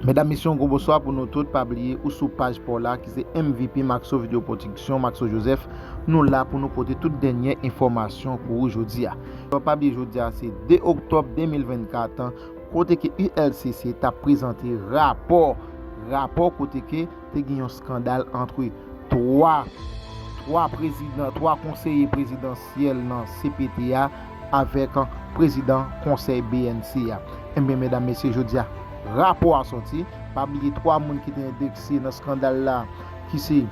Mesdames, messieurs, un gros bonsoir pour nous tous. Pas oublier ou sous page pour là qui c'est MVP Maxo Vidéo Production, Maxo Joseph. Nous là pour nous porter toute dernière information pour aujourd'hui. Pas oublier aujourd'hui, c'est 2 octobre 2024. Côté que ULCC t'a présenté rapport côté que t'es gagné un scandale entre trois conseillers présidentiels dans CPTA avec un président conseil BNC. Et bien, mesdames, messieurs, je dis rapport à sorti. Pas oublier 3 personnes qui étaient indexés dans ce scandale là, qui c'est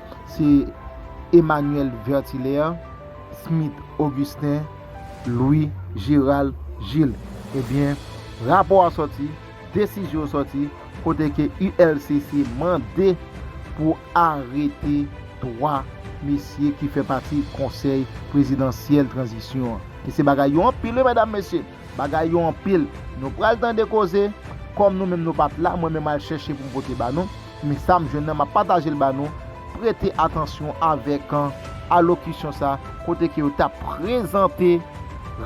Emmanuel Vertilaire, Smith Augustin, Louis Gérald Gilles. Eh bien, rapport à sorti, décision sortie, côté que ULCC mandé pour arrêter 3 messieurs qui fait partie du conseil présidentiel transition. Et c'est bagaille en pile, mesdames, messieurs. Bagaille en pile. Nous prenons le temps de causer. Comme nous-mêmes nous pas là, moi-même mal chercher pour voter banon, mais ça je ne m'a partagé le banon. Prêtez attention avec un allocution ça côté que tu as présenté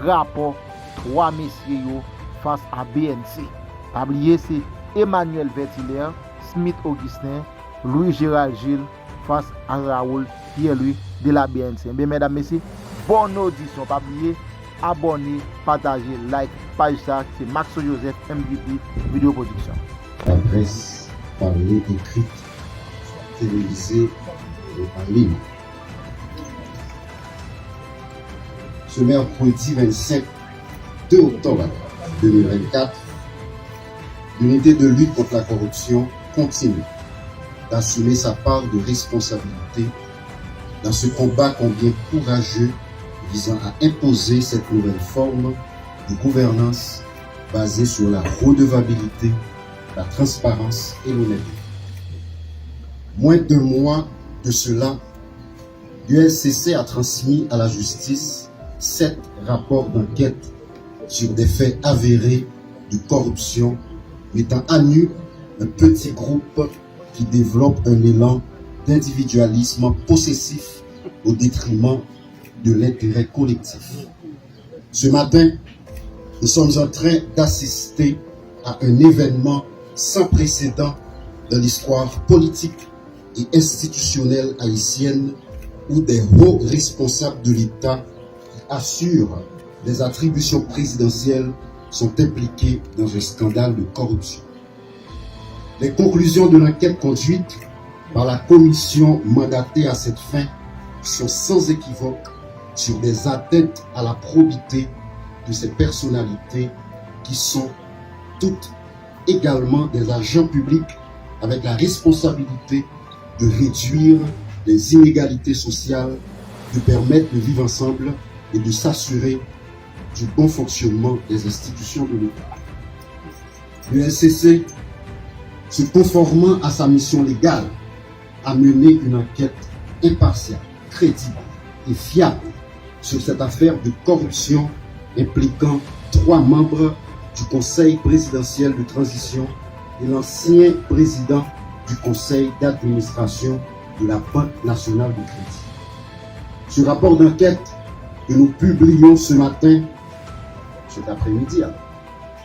rapport 3 messieurs face à BNC. Pas oublier c'est Emmanuel Vertilaire, Smith Augustin, Louis Gérald Gilles face à Raoul Pierre-Louis de la BNC. Bien mesdames messieurs, bonne audition. Pas oublier abonnez, partagez, like, page ça, c'est Maxo Joseph MVP Vidéo Production. La presse parlée, écrite, télévisée et en ligne. Ce mercredi 2 octobre 2024, l'unité de lutte contre la corruption continue d'assumer sa part de responsabilité dans ce combat combien courageux visant à imposer cette nouvelle forme de gouvernance basée sur la redevabilité, la transparence et l'honnêteté. Moins de mois de cela, l'ULCC a transmis à la justice 7 rapports d'enquête sur des faits avérés de corruption, mettant à nu un petit groupe qui développe un élan d'individualisme possessif au détriment de l'intérêt collectif. Ce matin, nous sommes en train d'assister à un événement sans précédent dans l'histoire politique et institutionnelle haïtienne où des hauts responsables de l'État qui assurent des attributions présidentielles sont impliqués dans un scandale de corruption. Les conclusions de l'enquête conduite par la commission mandatée à cette fin sont sans équivoque sur des atteintes à la probité de ces personnalités qui sont toutes également des agents publics avec la responsabilité de réduire les inégalités sociales, de permettre de vivre ensemble et de s'assurer du bon fonctionnement des institutions de l'État. L'ULCC, se conformant à sa mission légale, a mené une enquête impartiale, crédible et fiable sur cette affaire de corruption impliquant 3 membres du Conseil présidentiel de transition et l'ancien président du Conseil d'administration de la Banque nationale de crédit. Ce rapport d'enquête que nous publions ce matin, cet après-midi,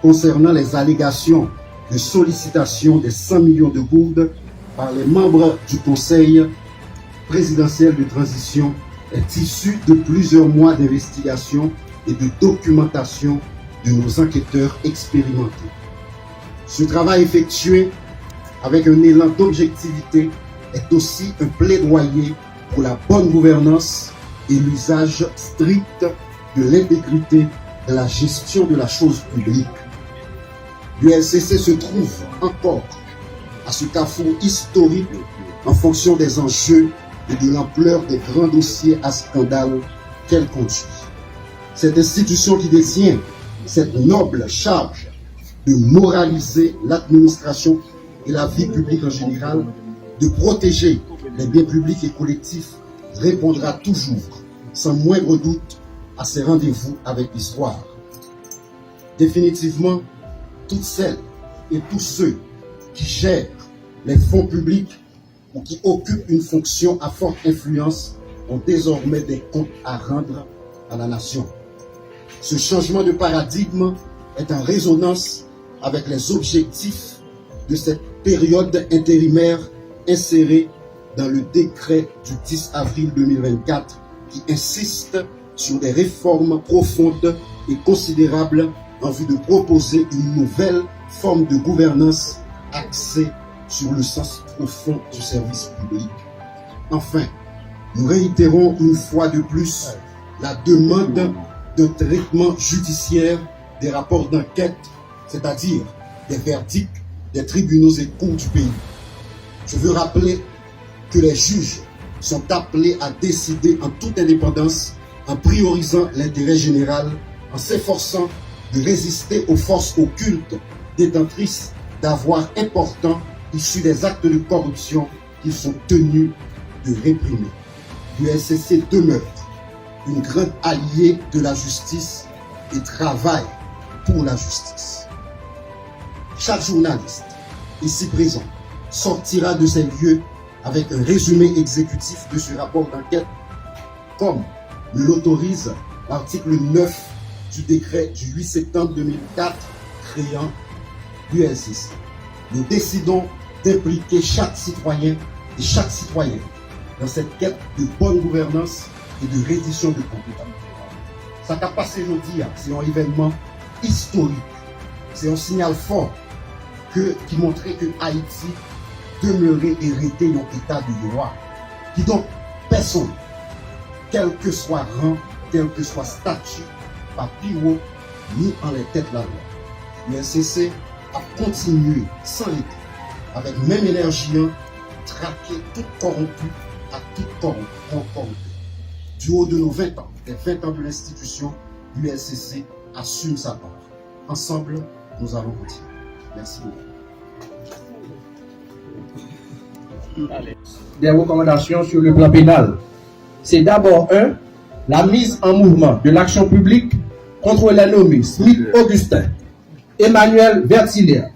concernant les allégations de sollicitation des 100 millions de gourdes par les membres du Conseil présidentiel de transition est issu de plusieurs mois d'investigation et de documentation de nos enquêteurs expérimentés. Ce travail effectué avec un élan d'objectivité est aussi un plaidoyer pour la bonne gouvernance et l'usage strict de l'intégrité de la gestion de la chose publique. L'ULCC se trouve encore à ce carrefour historique en fonction des enjeux et de l'ampleur des grands dossiers à scandale qu'elle conduit. Cette institution qui détient cette noble charge de moraliser l'administration et la vie publique en général, de protéger les biens publics et collectifs, répondra toujours, sans moindre doute, à ses rendez-vous avec l'histoire. Définitivement, toutes celles et tous ceux qui gèrent les fonds publics ou qui occupent une fonction à forte influence ont désormais des comptes à rendre à la nation. Ce changement de paradigme est en résonance avec les objectifs de cette période intérimaire insérée dans le décret du 10 avril 2024 qui insiste sur des réformes profondes et considérables en vue de proposer une nouvelle forme de gouvernance axée sur le sens profond du service public. Enfin, nous réitérons une fois de plus la demande de traitement judiciaire des rapports d'enquête, c'est-à-dire des verdicts des tribunaux et cours du pays. Je veux rappeler que les juges sont appelés à décider en toute indépendance, en priorisant l'intérêt général, en s'efforçant de résister aux forces occultes détentrices d'avoirs importants issus des actes de corruption qu'ils sont tenus de réprimer. L'USCC demeure une grande alliée de la justice et travaille pour la justice. Chaque journaliste ici présent sortira de ces lieux avec un résumé exécutif de ce rapport d'enquête, comme l'autorise l'article 9 du décret du 8 septembre 2004 créant l'USCC. Nous décidons d'impliquer chaque citoyen et chaque citoyenne dans cette quête de bonne gouvernance et de reddition de compétences. Ça qu'a passé aujourd'hui, c'est un événement historique. C'est un signal fort qui montrait que Haïti demeurait et était un état de droit. Qui donc, personne, quel que soit rang, quel que soit statut, pas plus haut, ni en les têtes la loi. L'USCC a continué sans répit, avec même énergie, traquer tout corrompu à tout corrompu. Du haut de nos 20 ans, les 20 ans de l'institution, l'USCC assume sa part. Ensemble, nous allons continuer. Merci beaucoup. Des recommandations sur le plan pénal. C'est d'abord la mise en mouvement de l'action publique contre les nommés Smith Augustin, Emmanuel Vertilière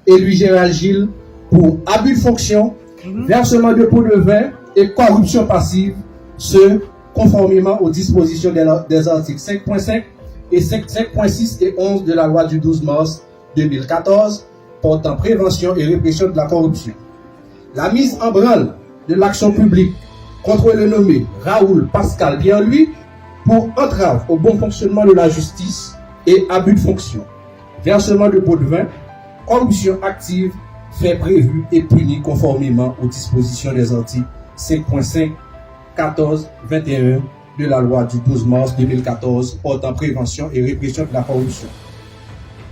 et Louis-Gérald Gilles pour abus de fonction, versement de pots de vin et corruption passive, ce conformément aux dispositions des articles 5.5 et 5.6 et 11 de la loi du 12 mars 2014 portant prévention et répression de la corruption. La mise en branle de l'action publique contre le nommé Raoul Pascal Pierre-Louis pour entrave au bon fonctionnement de la justice et abus de fonction, versement de pots de vin, corruption active, fait prévu et puni conformément aux dispositions des articles 5.5, 14, 21 de la loi du 12 mars 2014 portant prévention et répression de la corruption.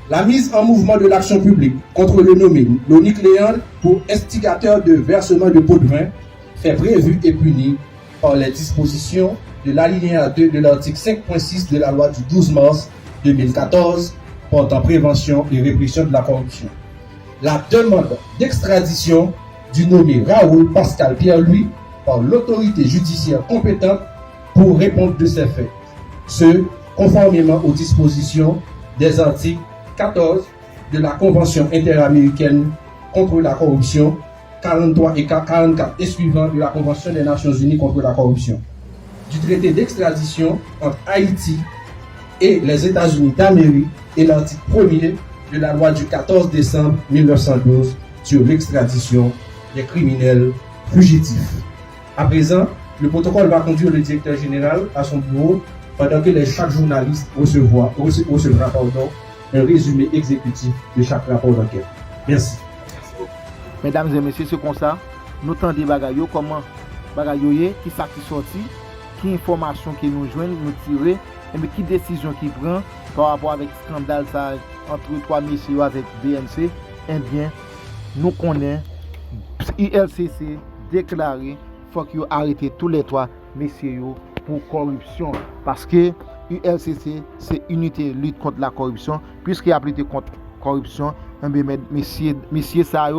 La mise en mouvement de l'action publique contre le nommé Lonique Léandre pour instigateur de versement de pots de vin fait prévu et puni par les dispositions de l'alinéa 2 de l'article 5.6 de la loi du 12 mars 2014 portant prévention et répression de la corruption. La demande d'extradition du nommé Raoul Pascal Pierre-Louis par l'autorité judiciaire compétente pour répondre de ces faits. Ce, conformément aux dispositions des articles 14 de la Convention interaméricaine contre la corruption, 43 et 44 et suivants de la Convention des Nations Unies contre la corruption, du traité d'extradition entre Haïti et les États-Unis d'Amérique et l'article 1er de la loi du 14 décembre 1912 sur l'extradition des criminels fugitifs. À présent, le protocole va conduire le directeur général à son bureau pendant que chaque journaliste recevra un résumé exécutif de chaque rapport d'enquête. Merci. Mesdames et messieurs, c'est comme ça. Nous tendons bagaille, comment bagaille, qui ça qui sorti, qui information qui nous joignent, nous tirer, et qui décision qui prend par rapport avec le scandale ça, entre trois messieurs avec BNC, eh bien, nous connaissons ILCC déclaré faut qu'il arrête tous les trois messieurs pour corruption. Parce que ULCC, c'est unité lutte contre la corruption. Puisqu'il y a lutte contre la corruption, messieurs ça,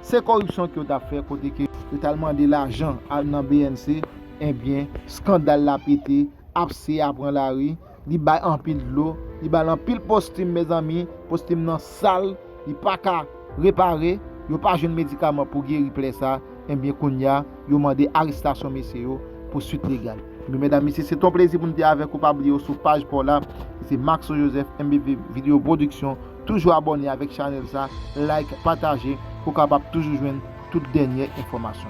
c'est corruption que tu as fait, côté que tu as demandé l'argent dans BNC, eh bien, scandale la pété, abcé à prendre la rue, il bat en pile de l'eau, il bat en pile postime, mes amis, postime dans salle, il pas qu'à réparer, il n'y a pas de médicament pour guérir ça, eh bien, qu'on y a, il demandé arrestation, messieurs, pour suite légale. Mesdames et messieurs, c'est un plaisir pour nous dire avec vous, pas oublier sur page pour là, c'est Max Joseph, MBV Vidéo Production, toujours abonné avec channel ça, like, partager, pour capable toujours joindre toute dernière information.